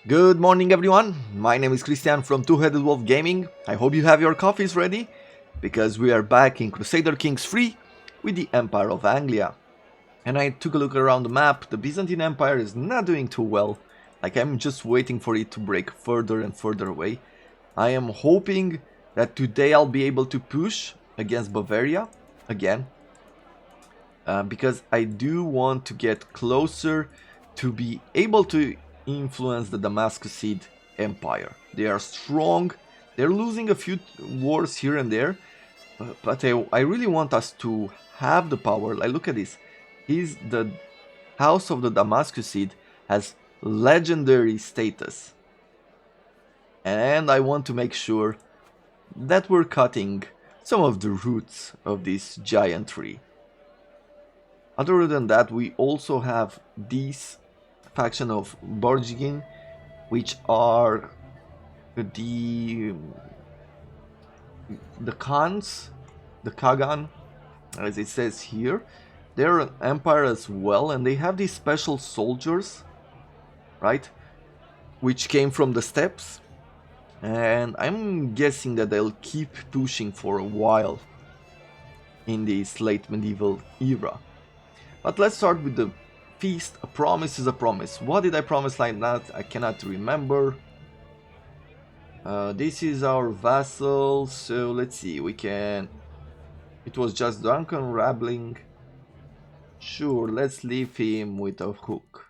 Good morning, everyone. My name is Christian from Two-Headed Wolf Gaming. I hope you have your coffees ready because we are back in Crusader Kings 3 with the Empire of Anglia. And I took a look around the map. The Byzantine Empire is not doing too well. Like, I'm just waiting for it to break further and further away. I am hoping that today I'll be able to push against Bavaria again. Because I do want to get closer to be able to influence the Damascuside Empire. They are strong, they're losing a few wars here and there, but I really want us to have the power. Like, look at this. The House of the Damascuside has legendary status. And I want to make sure that we're cutting some of the roots of this giant tree. Other than that, we also have this faction of Borjigin, which are the Khans, the Kagan, as it says here. They're an empire as well, and they have these special soldiers, right, which came from the steppes, and I'm guessing that they'll keep pushing for a while in this late medieval era. But let's start with the feast. A promise is a promise. What did I promise like that? I cannot remember. This is our vassal, so let's see, we can... It was just drunken rambling. Sure, let's leave him with a hook.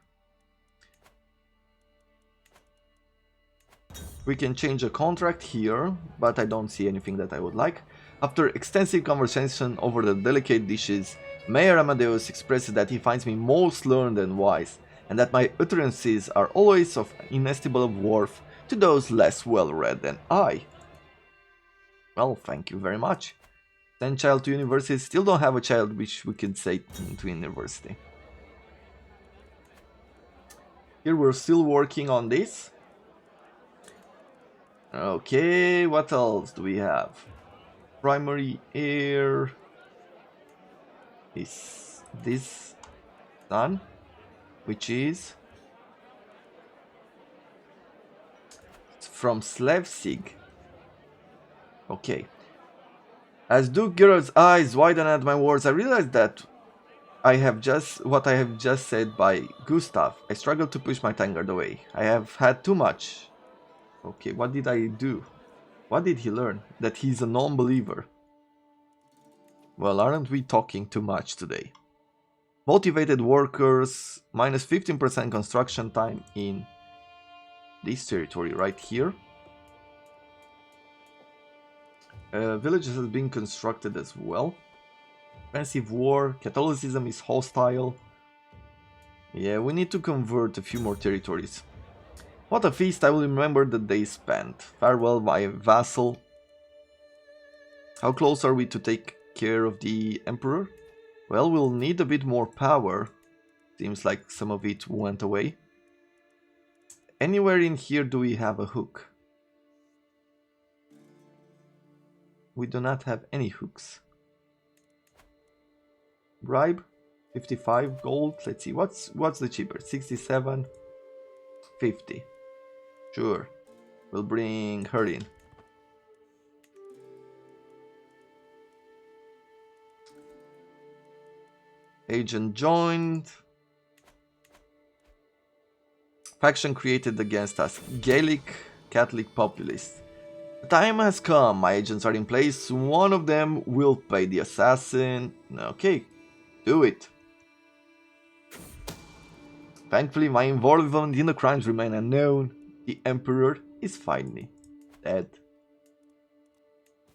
We can change a contract here, but I don't see anything that I would like. After extensive conversation over the delicate dishes, Mayor Amadeus expresses that he finds me most learned and wise, and that my utterances are always of inestimable worth to those less well-read than I. Well, thank you very much. Send child to university, still don't have a child which we could say to university. Here we're still working on this. Okay, what else do we have? Primary heir is this son, which is from Slavsig. Okay. As Duke Gerard's eyes widen at my words, I realize that I have just said by Gustav. I struggle to push my tankard away. I have had too much. Okay, what did I do? What did he learn? That he's a non-believer. Well, aren't we talking too much today? Motivated workers, minus 15% construction time in this territory right here. Villages have been constructed as well. Offensive war, Catholicism is hostile. Yeah, we need to convert a few more territories. What a feast, I will remember the day spent. Farewell, my vassal. How close are we to take care of the Emperor? Well, we'll need a bit more power. Seems like some of it went away. Anywhere in here do we have a hook? We do not have any hooks. Bribe, 55 gold. Let's see, what's the cheaper? 67, 50. Sure, we'll bring her in. Agent joined. Faction created against us. Gaelic Catholic populists. The time has come. My agents are in place. One of them will pay the assassin. Okay, do it. Thankfully, my involvement in the crimes remain unknown. The Emperor is finally dead.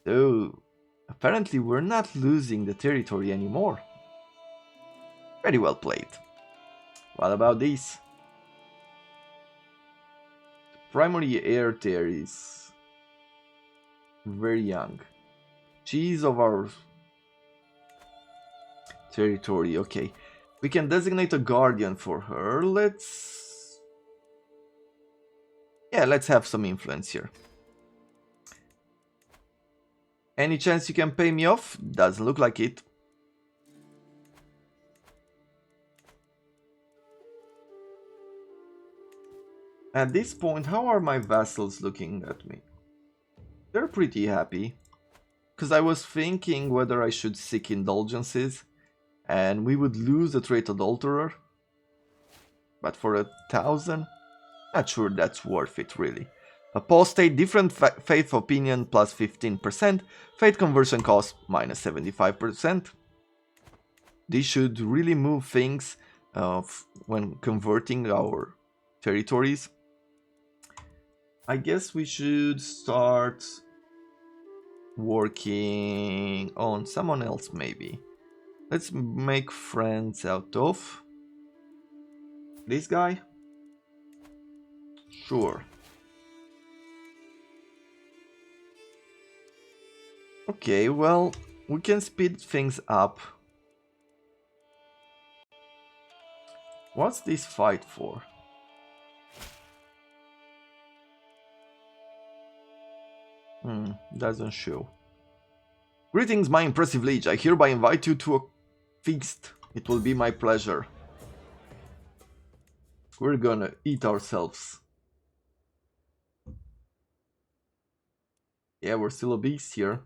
So, apparently we're not losing the territory anymore. Very well played. What about this? The primary heir there is very young. She's of our territory. Okay, we can designate a guardian for her. Let's have some influence here. Any chance you can pay me off? Doesn't look like it. At this point, how are my vassals looking at me? They're pretty happy. Because I was thinking whether I should seek indulgences, and we would lose the trait adulterer. But for 1,000, not sure that's worth it really. Apostate, different faith opinion plus 15%, faith conversion cost minus 75%. This should really move things when converting our territories. I guess we should start working on someone else maybe. Let's make friends out of this guy. Sure. Okay, well, we can speed things up. What's this fight for? Doesn't show. Greetings, my impressive liege. I hereby invite you to a feast. It will be my pleasure. We're gonna eat ourselves. Yeah, we're still obese here.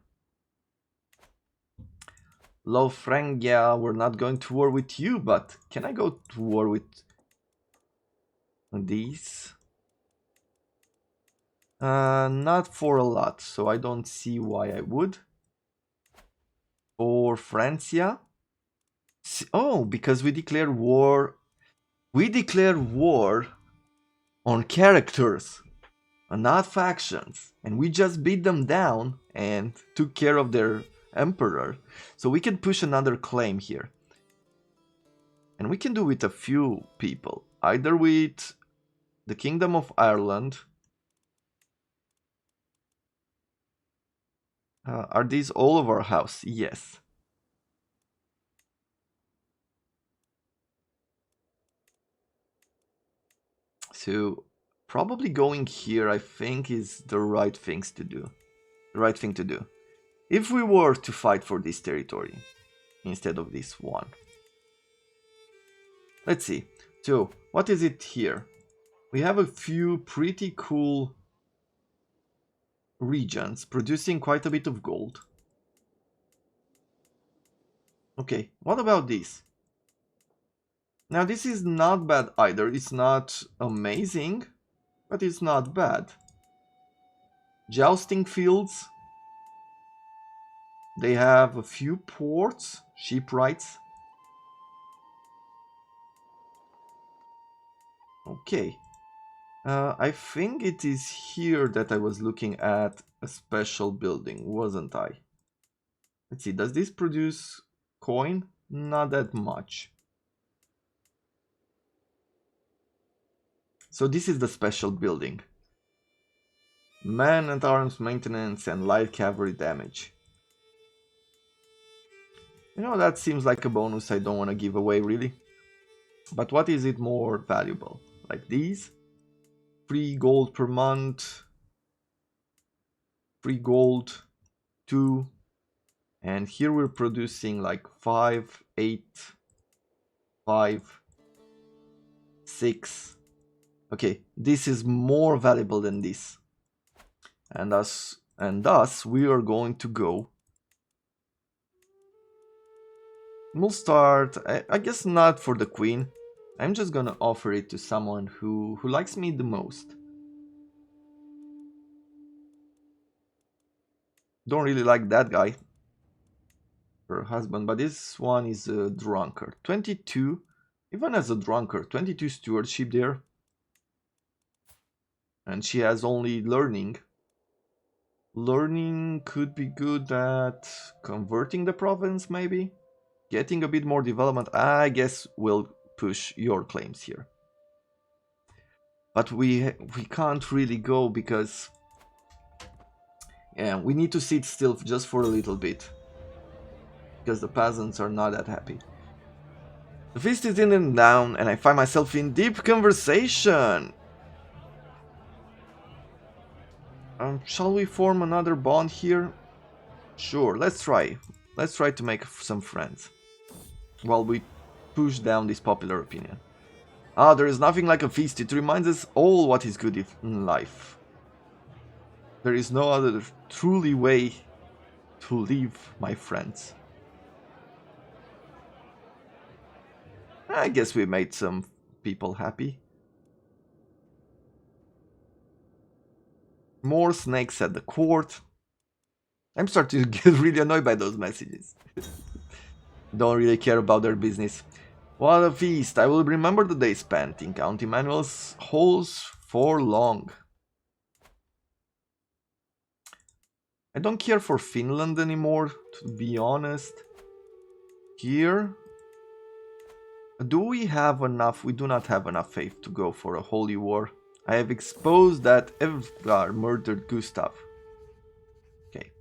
Low Frangia, we're not going to war with you, but can I go to war with these? Not for a lot, so I don't see why I would. For Francia? Oh, because we declare war. We declare war on characters, not factions. And we just beat them down and took care of their emperor. So we can push another claim here. And we can do with a few people. Either with the Kingdom of Ireland. Are these all of our house? Yes. So probably going here, I think, is the right things to do. The right thing to do. If we were to fight for this territory instead of this one. Let's see. So, what is it here? We have a few pretty cool regions producing quite a bit of gold. Okay, what about this? Now this is not bad either. It's not amazing, but it's not bad. Jousting fields. They have a few ports, shipwrights. Okay. I think it is here that I was looking at a special building, wasn't I? Let's see, does this produce coin? Not that much. So this is the special building. Man at arms maintenance and light cavalry damage. You know, that seems like a bonus I don't want to give away really. But what is it more valuable? Like these? 3 gold per month. 3 gold. 2. And here we're producing like 5, 8, 5, 6. Okay, this is more valuable than this. And thus we are going to go. We'll start, I guess not for the queen. I'm just gonna offer it to someone who likes me the most. Don't really like that guy. Her husband, but this one is a drunkard. 22, even as a drunkard, 22 stewardship there. And she has only learning. Learning could be good at converting the province, maybe? Getting a bit more development. I guess we'll push your claims here. But we can't really go because... yeah, we need to sit still just for a little bit. Because the peasants are not that happy. The feast is in and down, and I find myself in deep conversation. Shall we form another bond here? Sure, let's try. Let's try to make some friends. While we push down this popular opinion. Ah, there is nothing like a feast. It reminds us all what is good in life. There is no other truly way to live, my friends. I guess we made some people happy. More snakes at the court. I'm starting to get really annoyed by those messages. Don't really care about their business. What a feast! I will remember the day spent in Count Emmanuel's halls for long. I don't care for Finland anymore, to be honest. Here, do we have enough? We do not have enough faith to go for a holy war. I have exposed that Evgar murdered Gustav. Okay.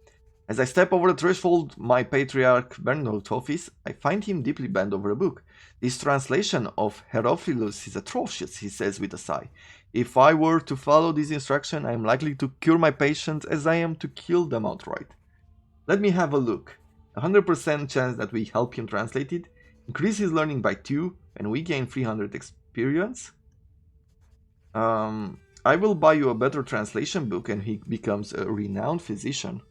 As I step over the threshold, my patriarch Bernhard's office, I find him deeply bent over a book. This translation of Herophilus is atrocious, he says with a sigh. If I were to follow this instruction, I am likely to cure my patients as I am to kill them outright. Let me have a look. 100% chance that we help him translate it, increase his learning by 2, and we gain 300 experience. I will buy you a better translation book and he becomes a renowned physician.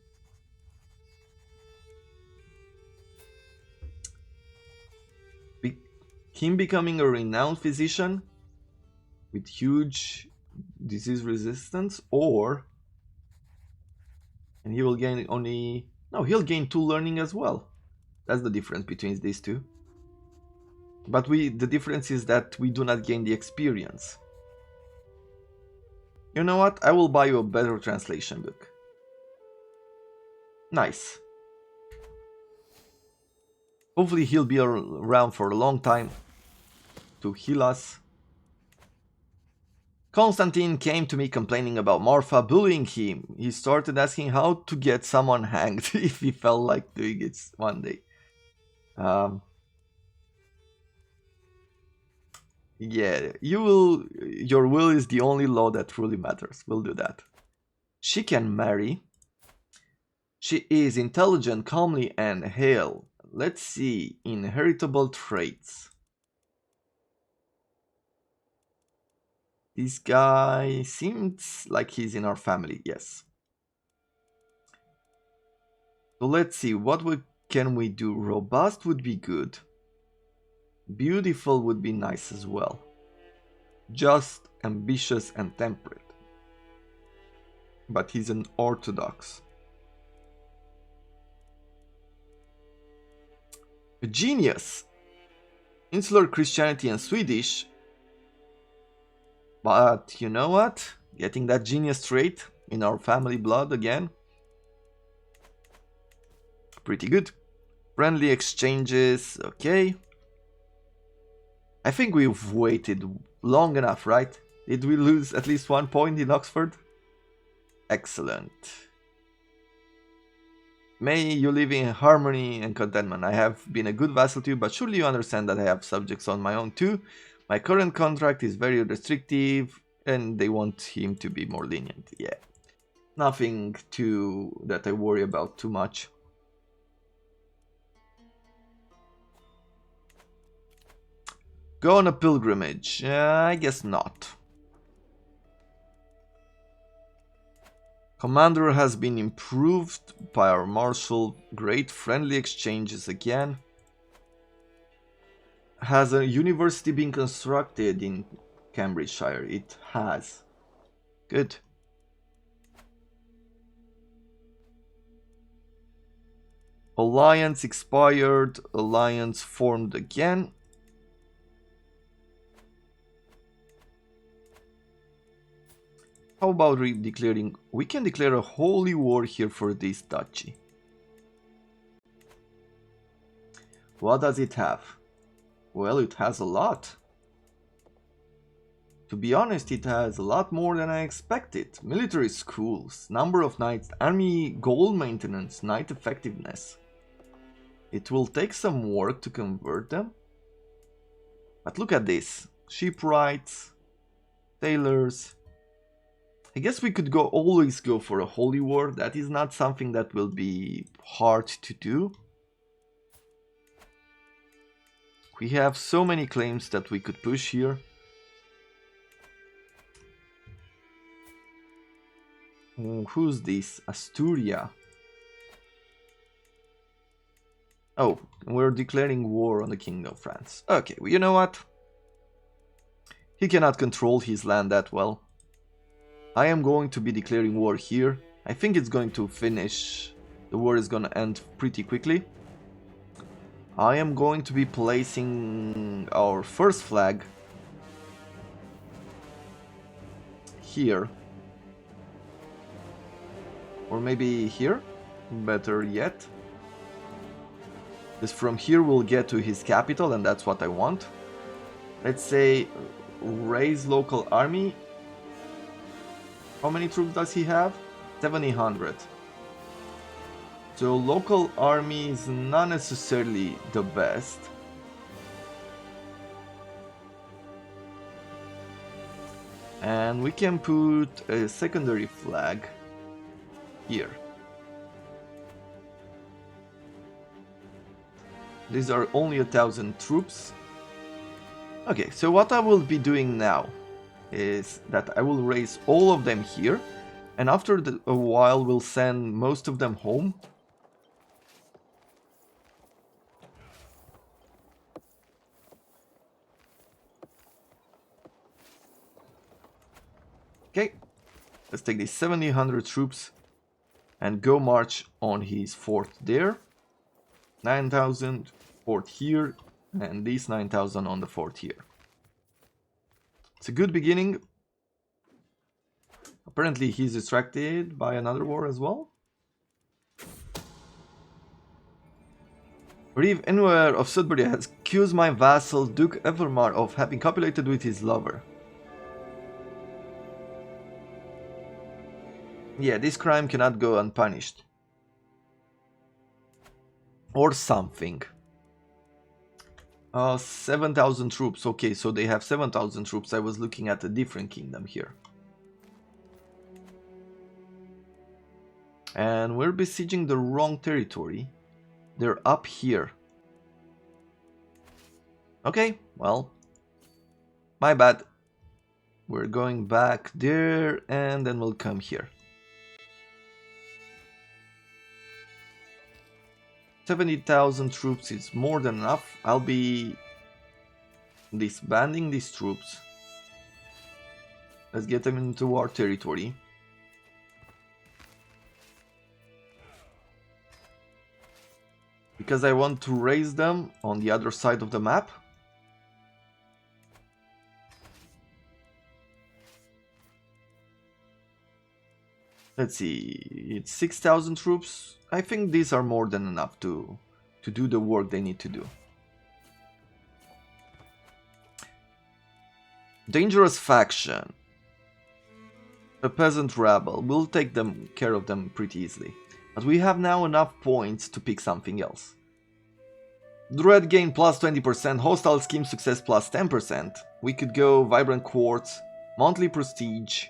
Him becoming a renowned physician with huge disease resistance, or and he will gain only no, he'll gain 2 learning as well. That's the difference between these two. But the difference is that we do not gain the experience. You know what? I will buy you a better translation book. Nice. Hopefully he'll be around for a long time to heal us. Constantine came to me complaining about Marfa bullying him. He started asking how to get someone hanged if he felt like doing it one day. Yeah, your will is the only law that truly matters. We'll do that. She can marry. She is intelligent, comely, and hale. Let's see, inheritable traits. This guy seems like he's in our family, yes. So let's see, what can we do? Robust would be good. Beautiful would be nice as well. Just, ambitious, and temperate. But he's an orthodox. A genius. Insular Christianity and Swedish. But you know what? Getting that genius trait in our family blood again. Pretty good. Friendly exchanges, okay. I think we've waited long enough, right? Did we lose at least 1 point in Oxford? Excellent. May you live in harmony and contentment. I have been a good vassal to you, but surely you understand that I have subjects on my own too. My current contract is very restrictive, and they want him to be more lenient. Yeah, nothing that I worry about too much. Go on a pilgrimage? I guess not. Commander has been improved by our marshal. Great friendly exchanges again. Has a university been constructed in Cambridgeshire? It has. Good. Alliance expired. Alliance formed again. How about declaring? We can declare a holy war here for this duchy. What does it have? Well, it has a lot. To be honest, it has a lot more than I expected. Military schools, number of knights, army gold maintenance, knight effectiveness. It will take some work to convert them. But look at this. Shipwrights, tailors. I guess we could always go for a holy war. That is not something that will be hard to do. We have so many claims that we could push here. Who's this? Asturia. Oh, we're declaring war on the King of France. Okay, well, you know what? He cannot control his land that well. I am going to be declaring war here. I think it's going to finish. The war is going to end pretty quickly. I am going to be placing our first flag here. Or maybe here? Better yet. Because from here we'll get to his capital, and that's what I want. Let's say raise local army. How many troops does he have? 700. So local army is not necessarily the best. And we can put a secondary flag here. These are only 1,000 troops. Okay, so what I will be doing now is that I will raise all of them here, and after a while we'll send most of them home. Okay, let's take these 700 troops and go march on his fort there. 9,000 fort here, and these 9,000 on the fort here. It's a good beginning. Apparently he's distracted by another war as well. Reeve Enwer of Sudbury has accused my vassal Duke Evermar of having copulated with his lover. Yeah, this crime cannot go unpunished. Or something. 7,000 troops. Okay, so they have 7,000 troops. I was looking at a different kingdom here. And we're besieging the wrong territory. They're up here. Okay, well, my bad. We're going back there and then we'll come here. 70,000 troops is more than enough. I'll be disbanding these troops. Let's get them into our territory. Because I want to raise them on the other side of the map. Let's see, it's 6,000 troops. I think these are more than enough to do the work they need to do. Dangerous faction. A peasant rabble. We'll take care of them pretty easily. But we have now enough points to pick something else. Dread gain plus 20%, hostile scheme success plus 10%. We could go Vibrant Quartz, monthly prestige,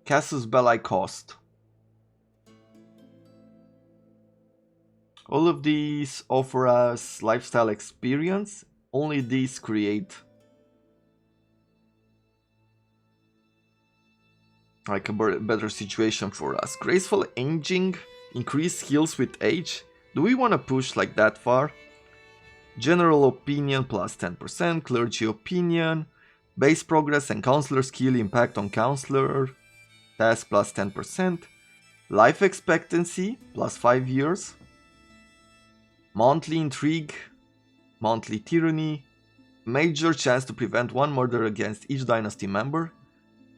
Casus Belli cost. All of these offer us lifestyle experience. Only these create like a better situation for us. Graceful aging, increased skills with age. Do we want to push like that far? General opinion plus 10%, clergy opinion, base progress and counselor skill impact on counselor, task plus 10%, life expectancy plus 5 years, monthly intrigue, monthly tyranny, major chance to prevent one murder against each dynasty member,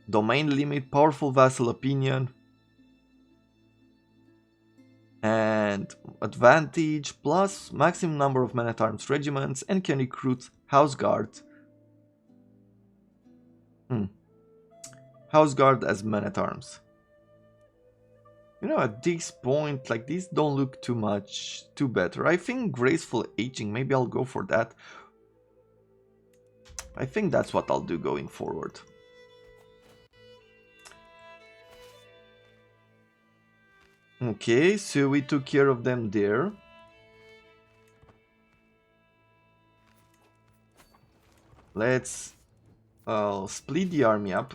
domain limit, powerful vassal opinion, and advantage plus maximum number of men-at-arms regiments, and can recruit house guard. House guard as men-at-arms. You know, at this point, like, these don't look too better. I think graceful aging, maybe I'll go for that. I think that's what I'll do going forward. Okay, so we took care of them there. Let's split the army up.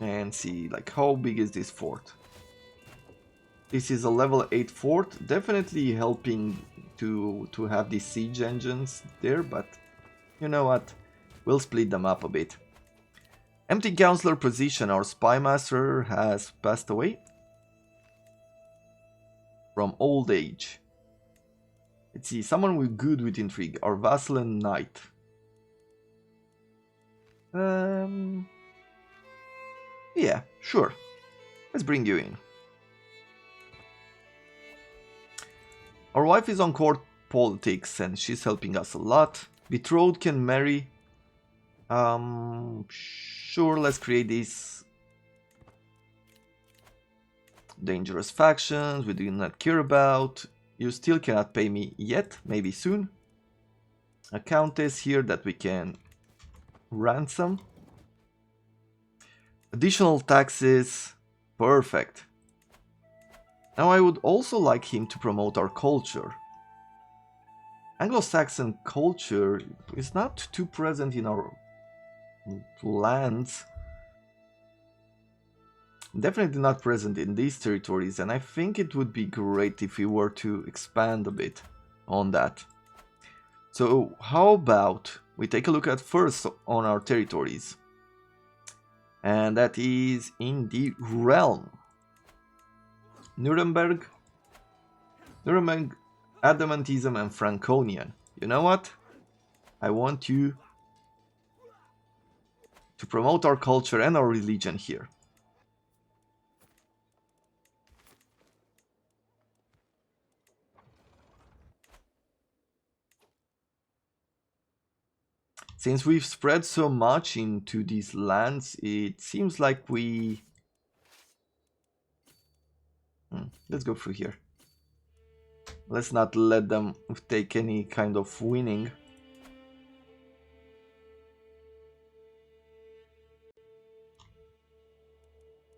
and see like how big is this fort. This is a level 8 fort, definitely helping to have these siege engines there, but you know what, we'll split them up a bit. Empty counselor position, our spy master has passed away from old age. Let's see, someone with good with intrigue, our vassal and knight. Yeah, sure. Let's bring you in. Our wife is on court politics and she's helping us a lot. Betrothed can marry. Sure, let's create these dangerous factions we do not care about. You still cannot pay me yet, maybe soon. A countess here that we can ransom. Additional taxes, perfect. Now I would also like him to promote our culture. Anglo-Saxon culture is not too present in our lands. Definitely not present in these territories, and I think it would be great if we were to expand a bit on that. So how about we take a look at first on our territories, and that is in the realm. Nuremberg, Adamantism and Franconian. You know what? I want you to promote our culture and our religion here. Since we've spread so much into these lands, it seems like we... let's go through here. Let's not let them take any kind of winning.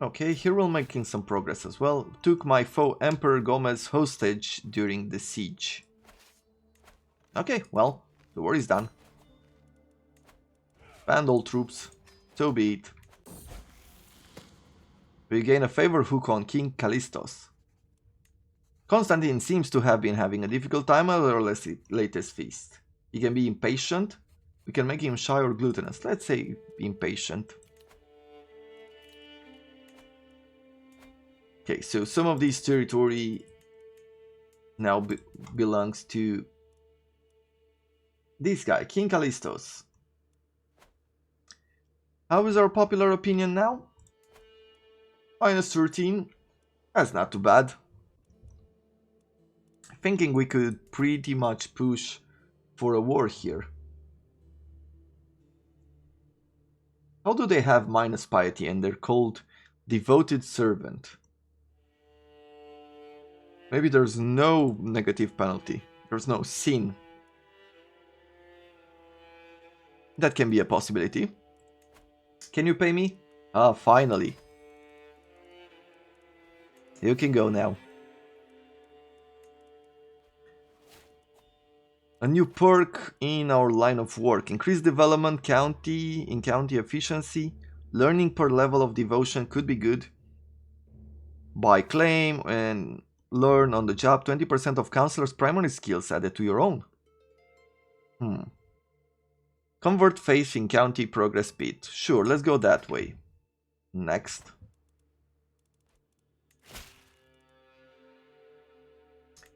Okay, here we're making some progress as well. Took my foe Emperor Gomez hostage during the siege. Okay, well, the war is done. Band all troops, so be it. We gain a favor hook on King Callistos. Constantine seems to have been having a difficult time at our latest feast. He can be impatient. We can make him shy or gluttonous. Let's say impatient. Okay, so some of this territory now belongs to this guy, King Callistos. How is our popular opinion now? -13. That's not too bad. Thinking we could pretty much push for a war here. How do they have minus piety and they're called devoted servant? Maybe there's no negative penalty. There's no sin. That can be a possibility. Can you pay me? Ah, finally. You can go now. A new perk in our line of work. Increase development county efficiency. Learning per level of devotion could be good. Buy claim and learn on the job. 20% of counselor's primary skills added to your own. Convert faith in county progress speed. Sure, let's go that way. Next.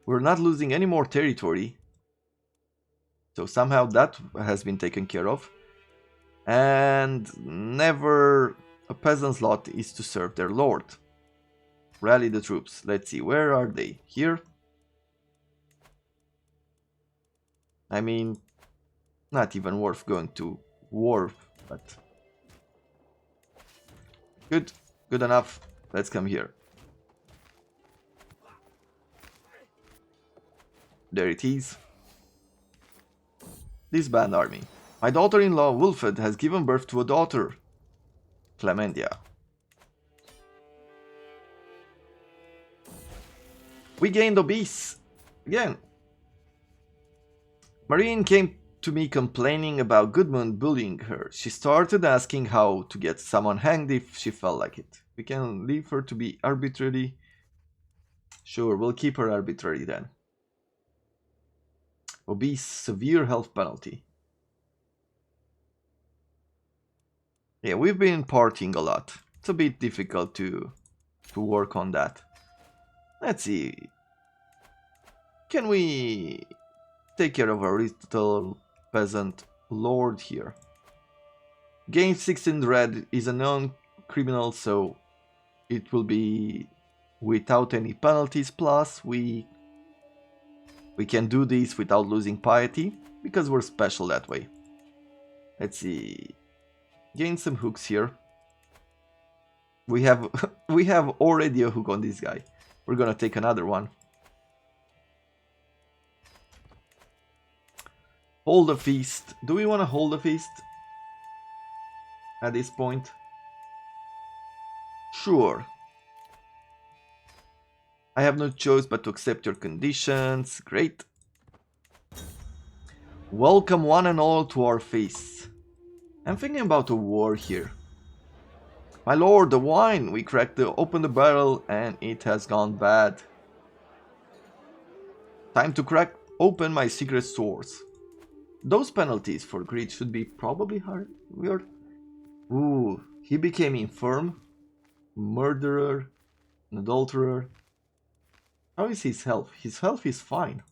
We're not losing any more territory. So somehow that has been taken care of. And never a peasant's lot is to serve their lord. Rally the troops. Let's see, where are they? Here? I mean, not even worth going to war, but... Good enough. Let's come here. There it is. This band army. My daughter-in-law, Wilfred, has given birth to a daughter, Clementia. We gained obese again. Marine came to me complaining about Goodman bullying her. She started asking how to get someone hanged if she felt like it. We can leave her to be arbitrary. Sure, we'll keep her arbitrary then. Obese, severe health penalty. Yeah, we've been partying a lot. It's a bit difficult to work on that. Let's see. Can we take care of our little peasant lord here? Gain 16 red is a non-criminal, so it will be without any penalties. Plus, we can do this without losing piety, because we're special that way. Let's see. Gain some hooks here. We have we have already a hook on this guy. We're gonna take another one. Hold a feast. Do we want to hold a feast at this point? Sure. I have no choice but to accept your conditions. Great. Welcome one and all to our feasts. I'm thinking about a war here. My lord, the wine! We cracked open the barrel and it has gone bad. Time to crack open my secret source. Those penalties for greed should be probably hard. Weird. Ooh, he became infirm, murderer, an adulterer. How is his health? His health is fine.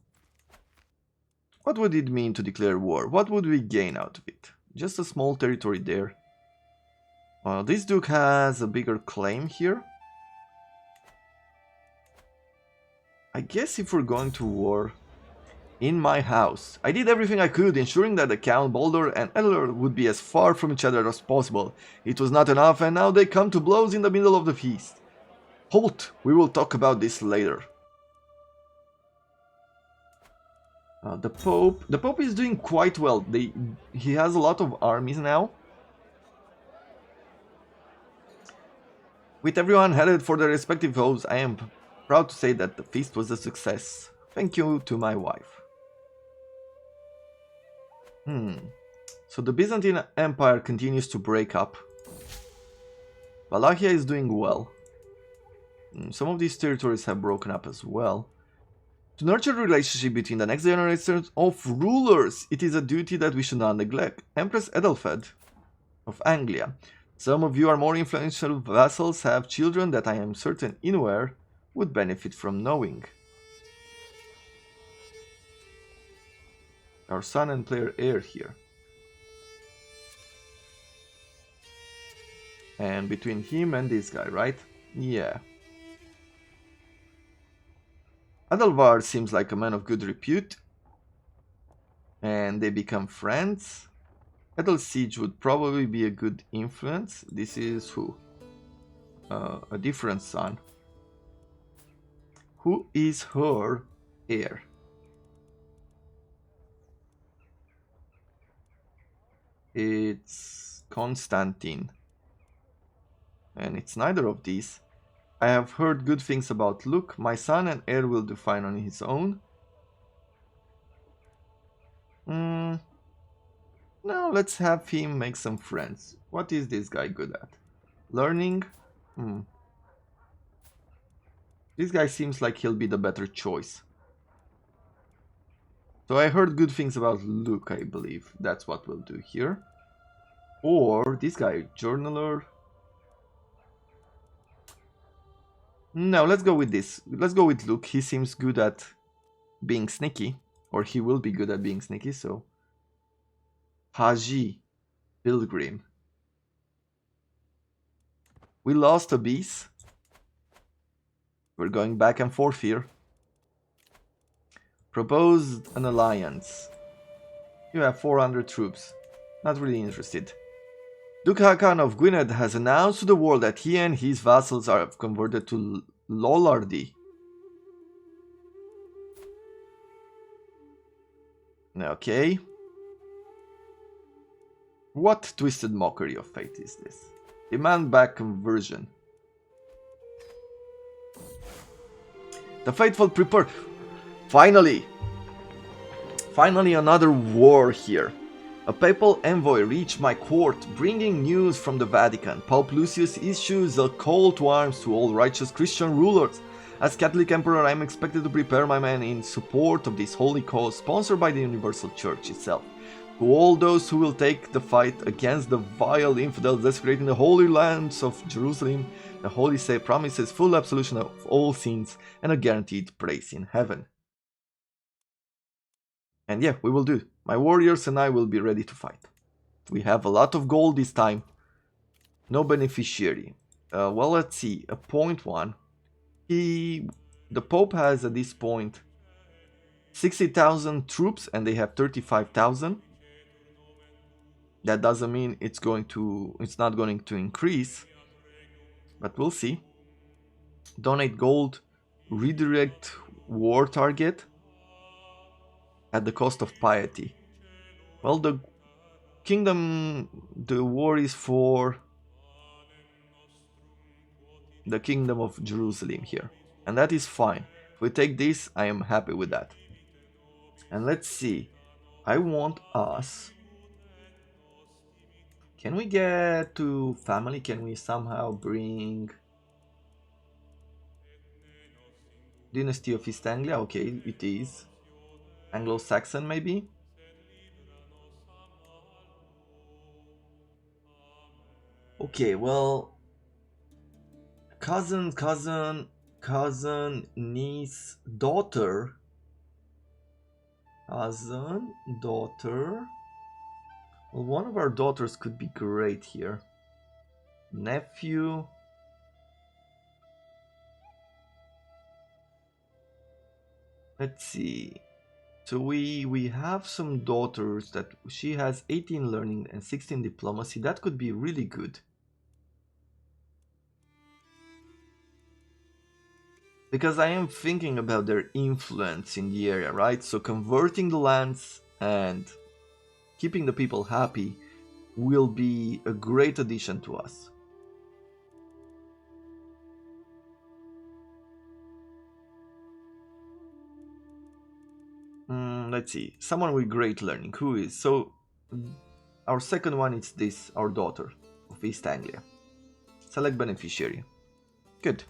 What would it mean to declare war? What would we gain out of it? Just a small territory there. This duke has a bigger claim here. I guess if we're going to war in my house, I did everything I could, ensuring that the Count, Baldur and Edler would be as far from each other as possible. It was not enough, and now they come to blows in the middle of the feast. Halt! We will talk about this later. The Pope is doing quite well. He has a lot of armies now. With everyone headed for their respective homes, I am proud to say that the feast was a success. Thank you to my wife. So the Byzantine Empire continues to break up. Wallachia is doing well. Some of these territories have broken up as well. To nurture the relationship between the next generation of rulers, it is a duty that we should not neglect. Empress Edelfed of Anglia. Some of your more influential vassals have children that I am certain Inuer would benefit from knowing. Our son and player heir here. And between him and this guy, right? Yeah. Adalvar seems like a man of good repute. And they become friends. Edel Siege would probably be a good influence. This is who? A different son. Who is her heir? It's Constantine. And it's neither of these. I have heard good things about Luke. My son and heir will do fine on his own. Now let's have him make some friends. What is this guy good at? Learning? This guy seems like he'll be the better choice. So I heard good things about Luke, I believe. That's what we'll do here. Or this guy, journaler. No, let's go with this. Let's go with Luke. He seems good at being sneaky. Or he will be good at being sneaky, so. Haji, Pilgrim. We lost a beast. We're going back and forth here. Proposed an alliance. You have 400 troops. Not really interested. Duke Hakan of Gwynedd has announced to the world that he and his vassals are converted to Lollardy. Okay. What twisted mockery of fate is this? Demand back conversion. The faithful prepare. Finally! Finally, another war here. A papal envoy reached my court, bringing news from the Vatican. Pope Lucius issues a call to arms to all righteous Christian rulers. As Catholic Emperor, I am expected to prepare my men in support of this holy cause sponsored by the Universal Church itself. To all those who will take the fight against the vile infidels desecrating the holy lands of Jerusalem, the Holy See promises full absolution of all sins and a guaranteed place in heaven. And yeah, we will do. My warriors and I will be ready to fight. We have a lot of gold this time. No beneficiary. Well, let's see. A point one. The Pope has at this point 60,000 troops and they have 35,000. That doesn't mean it's not going to increase, but we'll see. Donate gold, redirect war target at the cost of piety. Well, the war is for the kingdom of Jerusalem here, and that is fine. If we take this, I am happy with that. And let's see, I want us, can we get to family? Can we somehow bring Dynasty of East Anglia? Okay, it is Anglo-Saxon maybe. Okay, well, cousin, niece, daughter. Cousin, daughter. Well, one of our daughters could be great here. Nephew. Let's see. So we have some daughters that she has 18 learning and 16 diplomacy. That could be really good. Because I am thinking about their influence in the area, right? So converting the lands and keeping the people happy will be a great addition to us. Let's see. Someone with great learning. Who is? So our second one is this, our daughter of East Anglia. Select beneficiary. Good.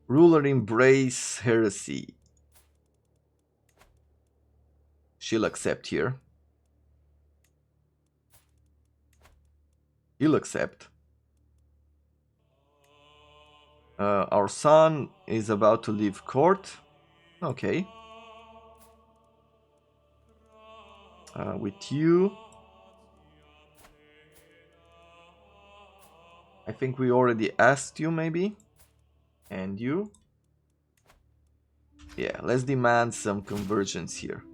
Ruler embrace heresy. She'll accept here. He'll accept. Our son is about to leave court. Okay. With you. I think we already asked you maybe. And you. Yeah, let's demand some convergence here.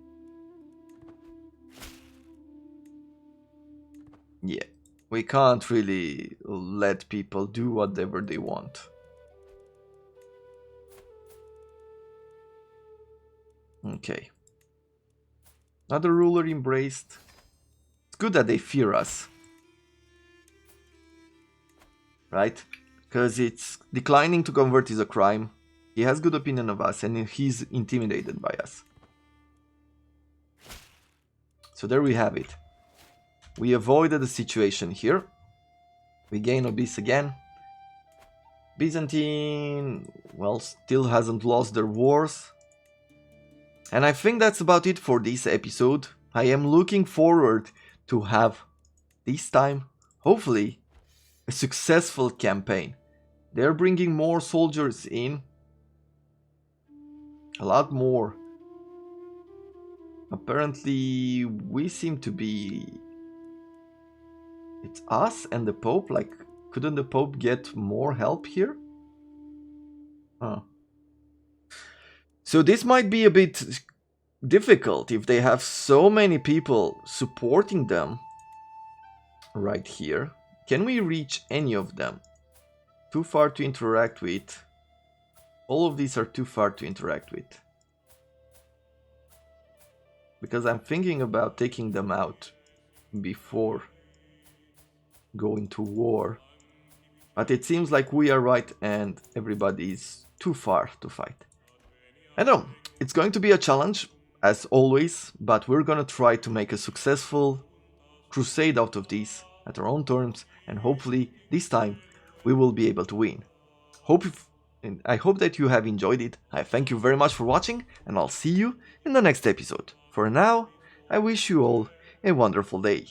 Yeah, we can't really let people do whatever they want. Okay. Another ruler embraced. It's good that they fear us. Right? Because it's declining to convert is a crime. He has good opinion of us and he's intimidated by us. So there we have it. We avoided the situation here. We gain obese again. Byzantine, well, still hasn't lost their wars. And I think that's about it for this episode. I am looking forward to have, this time, hopefully, a successful campaign. They're bringing more soldiers in. A lot more. Apparently, we seem to be... It's us and the Pope? Like, couldn't the Pope get more help here? Huh. So this might be a bit difficult if they have so many people supporting them right here. Can we reach any of them? Too far to interact with. All of these are too far to interact with. Because I'm thinking about taking them out before going to war. But it seems like we are right and everybody is too far to fight. I don't know. It's going to be a challenge, as always, but we're gonna try to make a successful crusade out of this at our own terms, and hopefully this time we will be able to win. And I hope that you have enjoyed it. I thank you very much for watching, and I'll see you in the next episode. For now, I wish you all a wonderful day.